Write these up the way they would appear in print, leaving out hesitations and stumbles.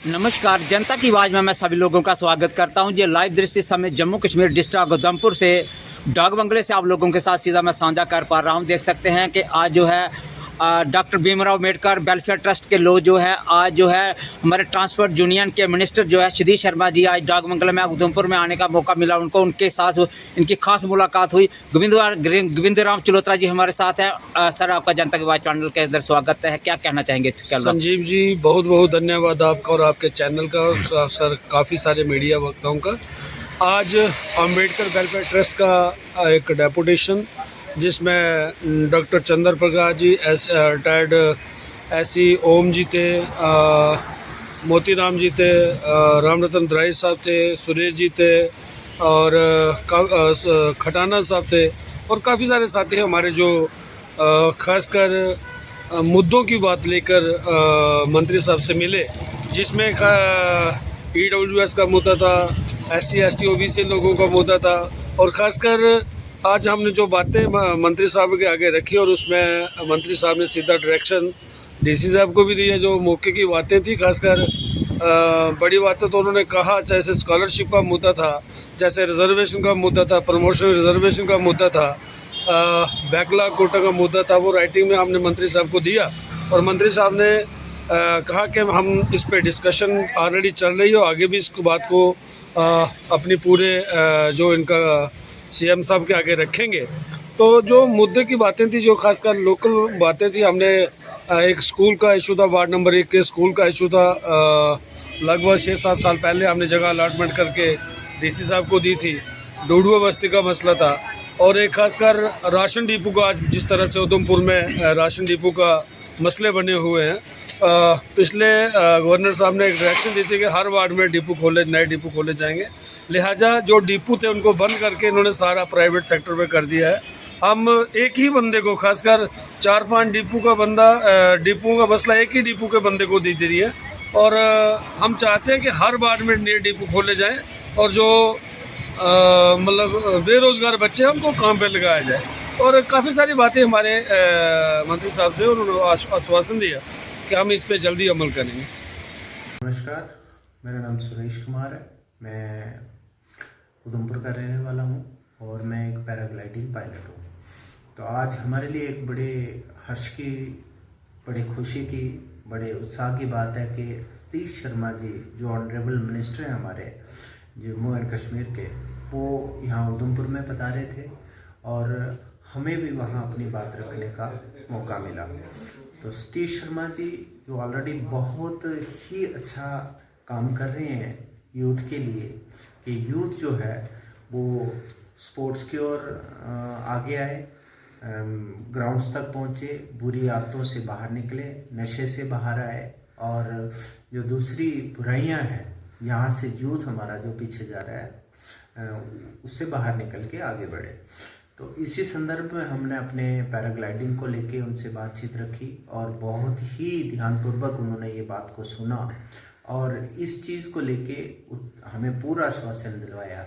नमस्कार, जनता की आवाज़ में मैं सभी लोगों का स्वागत करता हूं। ये लाइव दृश्य इस समय जम्मू कश्मीर डिस्ट्रिक्ट उधमपुर से डाक बंगले से आप लोगों के साथ सीधा मैं साझा कर पा रहा हूं। देख सकते हैं कि आज जो है doctor Bhimrao Ambedkar welfare trust के लोग जो है आज जो है हमारे ट्रांसपोर्ट यूनियन के मिनिस्टर जो है सतीश शर्मा जी आज डाक बंगले में उधमपुर में आने का मौका मिला उनको। उनके साथ इनकी खास मुलाकात हुई। गोविंद राम चलोत्रा जी हमारे साथ हैं। सर, आपका जनता की आवाज़ चैनल के अंदर स्वागत है। क्या कहना चाहेंगे इसके अलावा? संजीव जी, बहुत बहुत धन्यवाद आपका और आपके चैनल का और सर काफ़ी सारे मीडिया वक्ताओं का। आज अम्बेडकर वेलफेयर ट्रस्ट का एक डेपुटेशन जिसमें डॉक्टर चंद्र प्रकाश जी, रिटायर्ड एससी ओम जी थे, मोतीराम जी थे, राम रतन द्राई साहब थे, सुरेश जी थे और खटाना साहब थे और काफ़ी सारे साथी हैं हमारे जो खासकर मुद्दों की बात लेकर मंत्री साहब से मिले, जिसमें EWS का मुद्दा था, SC ST OBC लोगों का मुद्दा था और ख़ासकर आज हमने जो बातें मंत्री साहब के आगे रखी और उसमें मंत्री साहब ने सीधा डायरेक्शन DC साहब को भी दिया। जो मौके की बातें थी, खासकर बड़ी बातें तो उन्होंने कहा, जैसे स्कॉलरशिप का मुद्दा था, जैसे रिजर्वेशन का मुद्दा था, प्रमोशन रिजर्वेशन का मुद्दा था, बैकलॉग कोटा का मुद्दा था, वो राइटिंग में हमने मंत्री साहब को दिया और मंत्री साहब ने कहा कि हम इस पे डिस्कशन ऑलरेडी चल रही है, आगे भी इस बात को अपनी पूरे जो इनका CM साहब के आगे रखेंगे। तो जो मुद्दे की बातें थी, जो खासकर लोकल बातें थी, हमने एक स्कूल का इशू था, वार्ड नंबर 1 के स्कूल का इशू था, लगभग 6-7 साल पहले हमने जगह अलॉटमेंट करके DC साहब को दी थी। डोडुआ बस्ती का मसला था और एक खासकर राशन डिपो का, आज जिस तरह से उधमपुर में राशन डिपो का मसले बने हुए हैं, पिछले गवर्नर साहब ने एक डायरेक्शन दी थी कि हर वार्ड में नए डिपो खोले जाएंगे। लिहाजा जो डिपो थे उनको बंद करके इन्होंने सारा प्राइवेट सेक्टर में कर दिया है। हम एक ही बंदे को, खासकर 4-5 डिपो का मसला एक ही डिपो के बंदे को दे रही है और हम चाहते हैं कि हर वार्ड में नए डिपो खोले जाएँ और जो मतलब बेरोजगार बच्चे हैं उनको काम पे लगाया जाए। और काफ़ी सारी बातें हमारे मंत्री साहब से उन्होंने आश्वासन दिया कि हम इस पे जल्दी अमल करेंगे। नमस्कार, मेरा नाम सुरेश कुमार है। मैं उधमपुर का रहने वाला हूँ और मैं एक पैराग्लाइडिंग पायलट हूँ। तो आज हमारे लिए एक बड़े हर्ष की, बड़े खुशी की, बड़े उत्साह की बात है कि सतीश शर्मा जी जो ऑनरेबल मिनिस्टर हैं हमारे जम्मू एंड कश्मीर के, वो यहाँ उधमपुर में पधारे थे और हमें भी वहाँ अपनी बात रखने का मौका मिला। तो सतीश शर्मा जी जो ऑलरेडी बहुत ही अच्छा काम कर रहे हैं यूथ के लिए, कि यूथ जो है वो स्पोर्ट्स की ओर आगे आए, ग्राउंड्स तक पहुँचे, बुरी आदतों से बाहर निकले, नशे से बाहर आए और जो दूसरी बुराइयां हैं, यहाँ से यूथ हमारा जो पीछे जा रहा है उससे बाहर निकल के आगे बढ़े। तो इसी संदर्भ में हमने अपने पैराग्लाइडिंग को लेके उनसे बातचीत रखी और बहुत ही ध्यानपूर्वक उन्होंने ये बात को सुना और इस चीज़ को लेके हमें पूरा आश्वासन दिलवाया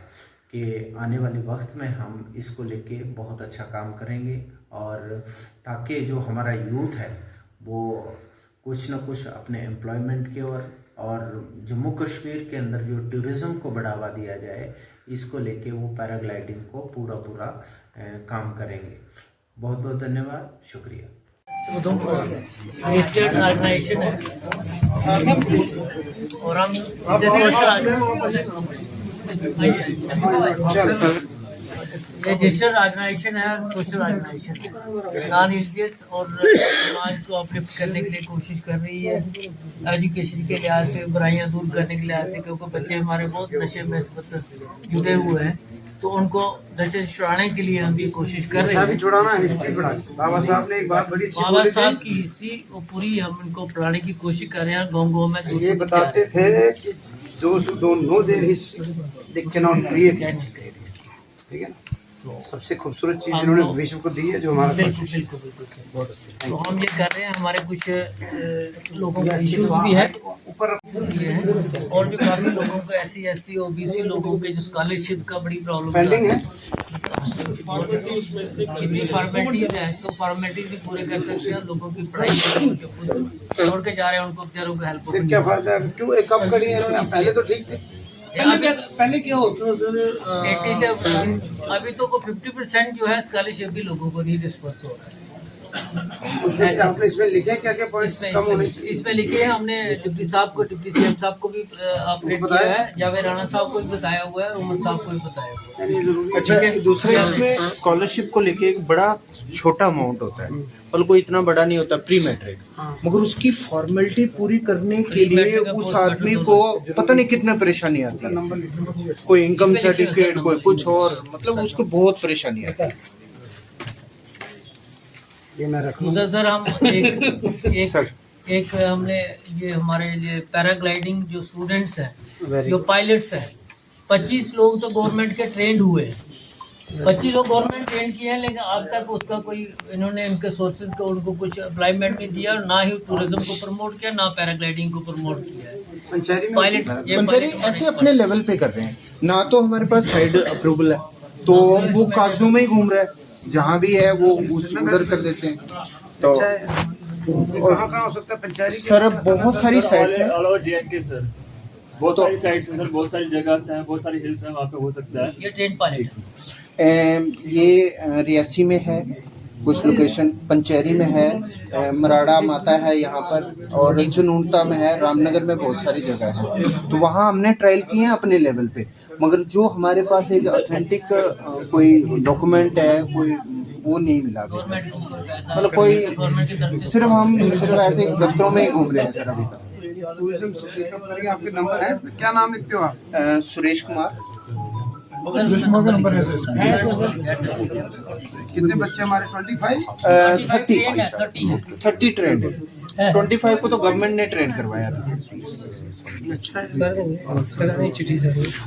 कि आने वाले वक्त में हम इसको लेके बहुत अच्छा काम करेंगे और ताकि जो हमारा यूथ है वो कुछ न कुछ अपने एम्प्लॉयमेंट की ओर और जम्मू कश्मीर के अंदर जो टूरिज़्म को बढ़ावा दिया जाए, इसको लेके वो पैराग्लाइडिंग को पूरा काम करेंगे। बहुत बहुत धन्यवाद, शुक्रिया। स्टेट ऑर्गेनाइजेशन है और हम ये रजिस्टर्ड ऑर्गेनाइजेशन है, सोशल ऑर्गेनाइजेशन है, नॉन रिलीजियस और समाज को अपलिफ्ट करने के लिए कोशिश कर रही है, एजुकेशन के लिहाज से, बुराइयां दूर करने के लिहाज से, क्योंकि बच्चे हमारे बहुत नशे में इस वक्त जुड़े हुए हैं, तो उनको नशे से छुड़ाने के लिए हम ये कोशिश कर रहे हैं। बाबा साहब ने एक बात बड़ी अच्छी बाबा साहब की हिस्ट्री वो पूरी हम इनको पढ़ाने की कोशिश कर रहे हैं। गाँव में ये बताते थे कि those who don't know their history, they cannot create history। ठीक है ना? सबसे खूबसूरत चीज इन्होंने विश्व को दी है जो हमारा बिल्कुल बहुत अच्छे। तो हम ये कर रहे हैं, हमारे कुछ लोगों का इश्यूज भी है ऊपर और जो काफी लोगों को SC ST OBC लोगों के जो स्कॉलरशिप का बड़ी प्रॉब्लम पेंडिंग है। कितनी फॉर्मेलिटीज है, तो फॉर्मेलिटीज भी पूरे कर सकते हैं। लोगों की पढ़ाई छोड़ के जा रहे हैं, उनको बेचारों को हेल्प फिर क्या फायदा है? क्यों एक कब करी है इन्होंने? पहले तो ठीक थी। पहले क्या होता है सर? 80 से अभी तो 50% जो है स्कॉलरशिप भी लोगों को नहीं डिस्पर्स हो रहा है। आपने इसमें लिखे क्या क्या पॉइंट्स कम होने चाहिए? इसमें लिखे हैं हमने, डिप्टी साहब को, डिप्टी सीएम साहब को भी अपडेट किया है, जावेद राणा साहब को भी बताया हुआ है, उमर साहब को भी बताया हुआ है। अच्छा, दूसरा इसमें स्कॉलरशिप को लेके एक बड़ा छोटा अमाउंट होता है, पर कोई इतना बड़ा नहीं होता प्री मैट्रिक, मगर उसकी फॉर्मेलिटी पूरी करने के लिए उस आदमी को पता नहीं कितना परेशानी आती है। कोई इनकम सर्टिफिकेट, कोई कुछ और, मतलब उसको बहुत परेशानी आती है। ये मैं रखूँ सर हम एक हमने ये हमारे ये पैराग्लाइडिंग जो स्टूडेंट्स हैं, जो पायलट्स हैं, 25 लोग तो गवर्नमेंट के ट्रेंड हुए हैं। 25 लोग गवर्नमेंट ट्रेन किए हैं, लेकिन अब तक उसका कोई इन्होंने इनके सोर्सेज को उनको कुछ एम्प्लॉयमेंट नहीं दिया, और ना ही टूरिज्म को प्रमोट किया, ना पैराग्लाइडिंग को प्रमोट किया है। पंचायती पायलट पंचायती ऐसे अपने लेवल पे कर रहे हैं, ना तो हमारे पास साइड अप्रूवल है, तो वो कागजों में ही घूम रहा है, जहाँ भी है वो उधर कर देते हैं। तो कहाँ हो सकता है पंचायती? सर बहुत सारी साइट्स हैं, ऑल ओवर JNK सर, बहुत सारी साइट्स हैं सर, बहुत सारी जगह हैं, बहुत सारी हिल्स हैं, वहाँ पे हो सकता है। ये ट्रेन पायलट है। ये रियासी में है कुछ लोकेशन, पंचेरी में है, मराड़ा माता है यहाँ पर, और जनूनता में है, रामनगर में बहुत सारी जगह है। तो वहाँ हमने ट्रायल किए हैं अपने लेवल पे, मगर जो हमारे पास एक ऑथेंटिक कोई डॉक्यूमेंट है, कोई वो नहीं मिला अभी। मतलब कोई सिर्फ ऐसे दफ्तरों में ही घूम रहे हैं सर अभी तक। टूरिज्म करके आपके नंबर है, क्या नाम लिखते हो आप? सुरेश कुमार। कितने बच्चे हमारे? 25? 30 ट्रेंड है, 25 को तो गवर्नमेंट ने ट्रेन करवाया था। अच्छा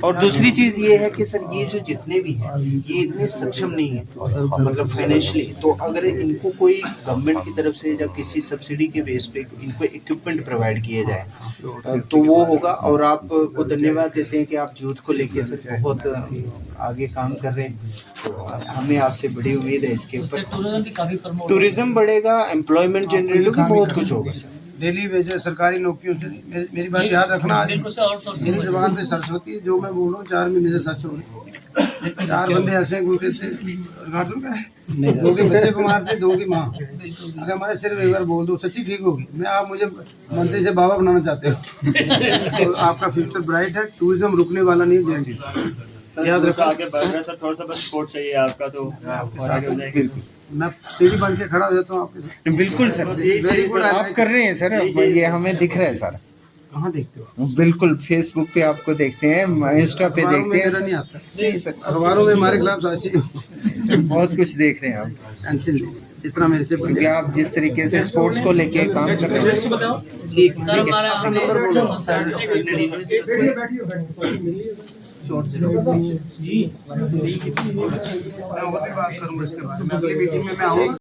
और दूसरी चीज ये है कि सर ये जो जितने भी हैं ये इतने सक्षम नहीं है, मतलब फाइनेंशियली, तो अगर इनको कोई गवर्नमेंट की तरफ से या किसी सब्सिडी के बेस पे इनको इक्विपमेंट प्रोवाइड किए जाए तो वो होगा। और आपको धन्यवाद देते हैं कि आप यूथ को लेके सर बहुत आगे काम कर रहे हैं, तो हमें आपसे बड़ी उम्मीद है इसके ऊपर। टूरिज्म भी काफी प्रमोट, टूरिज्म बढ़ेगा, एम्प्लॉयमेंट जनरेट होगी, बहुत कुछ होगा सर। डेली वेजेस सरकारी नौकरियों से मेरी बात याद रखना, बिल्कुल से आउटसोर्सिंग मेरी जबान पे सरस्वती, जो मैं बोल रहा हूँ 4 महीने से सच हो रही। 4 बंदे ऐसे घूमते थे, रिकॉर्ड करें, 2 के बच्चे बीमार थे, 2 की माँ। अगर हमारे सिर्फ एक बार बोल दो सच्ची ठीक होगी, मैं आप मुझे मंत्री से बाबा बनाना चाहते हो। तो आपका फ्यूचर ब्राइट है, टूरिज्म रुकने वाला नहीं है JNK। याद रखो आगे बढ़ रहा है सर, थोड़ा सा बस सपोर्ट चाहिए आपका, तो और आगे हो जाएंगे। मैं सीढ़ी बन के खड़ा हो जाता हूँ आपके साथ। बिल्कुल सर, वेरी गुड। आप कर रहे हैं सर, ये हमें दिख रहा है सर। कहाँ देखते हो? बिल्कुल, फेसबुक पे आपको देखते हैं, इंस्टा पे अखबारों में देखते मेरा नहीं हैं आता। नहीं सर, अखबारों में हमारे खिलाफ साजिश सर बहुत कुछ देख रहे हैं आप, टेंशन लीजिए जितना मेरे से क्योंकि आप जिस तरीके से स्पोर्ट्स को लेके काम कर रहे हैं। ठीक सर हमारा अपना नंबर बोलो। मैं और भी बात करूँगा इसके बारे में, अगली मीटिंग में मैं आऊँगा।